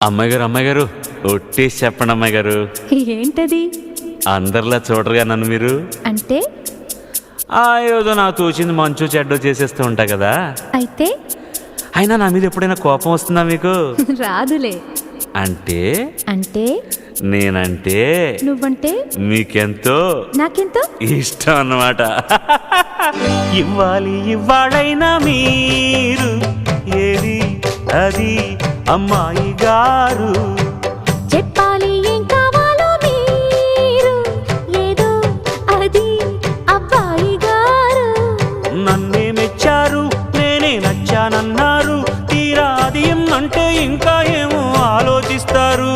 అమ్మాయి గారు ఒట్టేసి చెప్పండి అమ్మాయి గారు. ఏంటది? అందరిలా చూడరుగా నన్ను మీరు. అంటే ఏదో నాకు తోచింది మంచు చెడ్డో చేసేస్తూ ఉంటా కదా. అయితే అయినా నా మీద ఎప్పుడైనా కోపం వస్తుందా మీకు? రాదులే. అంటే అంటే నేనంటే నువ్వంటే మీకెంతో నాకెంతో ఇష్టం అన్నమాట. ఇవ్వాలైనా మీరు ఏది అది అమ్మాయి గారు. చెప్పాలి ఏం కావాలో మీరు ఏదో అది అబ్బాయి గారు. నన్నే మెచ్చారు, నేనే నచ్చానన్నారు. తీరా అది అంటే ఇంకా ఏమో ఆలోచిస్తారు.